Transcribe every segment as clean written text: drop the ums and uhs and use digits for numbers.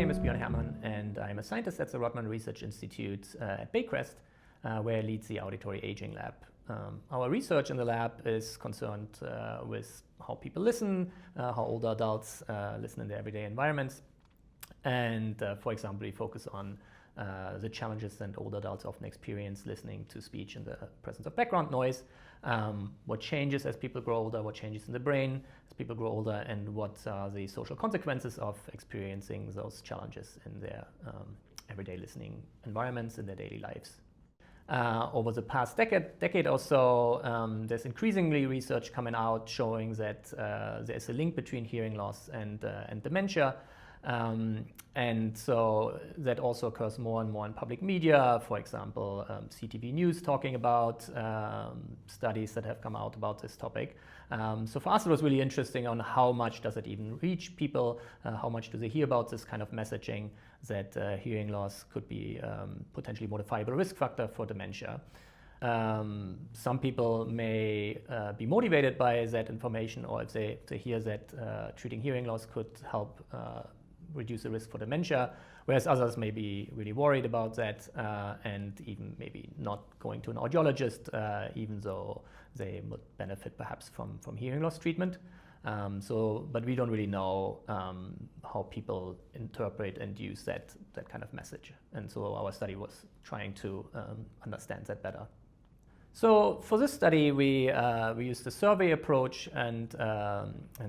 name is Björn Herrmann, and I'm a scientist at the Rodman Research Institute at Baycrest, where I lead the Auditory Aging Lab. Our research in the lab is concerned with how people listen, how older adults listen in their everyday environments. And for example, we focus on the challenges that older adults often experience listening to speech in the presence of background noise, what changes as people grow older, what changes in the brain as people grow older, and what are the social consequences of experiencing those challenges in their everyday listening environments, in their daily lives. Over the past decade or so, there's increasingly research coming out showing that there's a link between hearing loss and dementia. And so that also occurs more and more in public media, for example, CTV News talking about studies that have come out about this topic. So for us it was really interesting on how much does it even reach people, how much do they hear about this kind of messaging that hearing loss could be potentially modifiable risk factor for dementia. Some people may be motivated by that information, or if they hear that treating hearing loss could help reduce the risk for dementia, whereas others may be really worried about that and even maybe not going to an audiologist, even though they would benefit perhaps from hearing loss treatment. But we don't really know how people interpret and use that kind of message. And so our study was trying to understand that better. So for this study, we used a survey approach and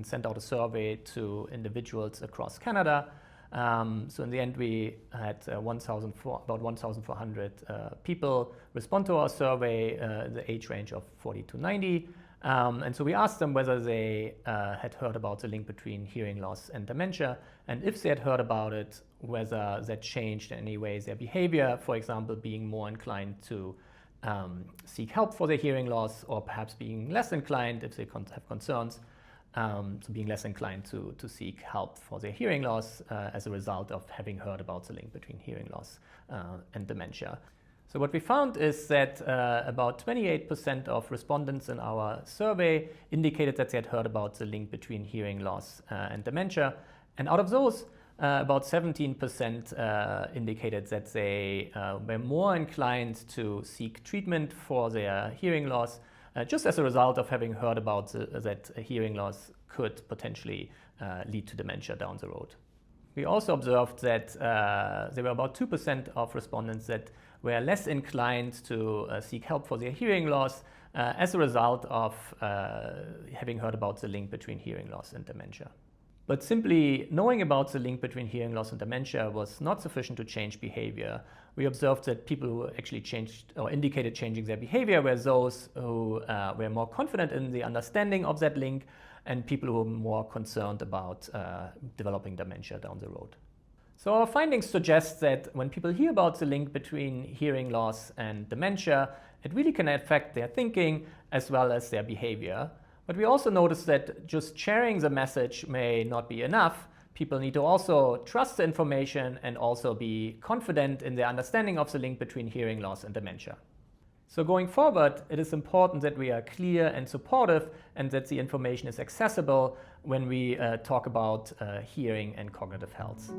sent out a survey to individuals across Canada. So in the end, we had about 1,400 people respond to our survey, the age range of 40 to 90. And so we asked them whether they had heard about the link between hearing loss and dementia, and if they had heard about it, whether that changed in any way their behavior, for example, being more inclined to seek help for their hearing loss, or perhaps being less inclined if they have concerns, so being less inclined to seek help for their hearing loss as a result of having heard about the link between hearing loss and dementia. So what we found is that about 28% of respondents in our survey indicated that they had heard about the link between hearing loss and dementia, and out of those, about 17% indicated that they were more inclined to seek treatment for their hearing loss just as a result of having heard about that hearing loss could potentially lead to dementia down the road. We also observed that there were about 2% of respondents that were less inclined to seek help for their hearing loss as a result of having heard about the link between hearing loss and dementia. But simply knowing about the link between hearing loss and dementia was not sufficient to change behavior. We observed that people who actually changed or indicated changing their behavior were those who were more confident in the understanding of that link, and people who were more concerned about developing dementia down the road. So our findings suggest that when people hear about the link between hearing loss and dementia, it really can affect their thinking as well as their behavior. But we also noticed that just sharing the message may not be enough. People need to also trust the information and also be confident in their understanding of the link between hearing loss and dementia. So going forward, it is important that we are clear and supportive, and that the information is accessible when we talk about hearing and cognitive health.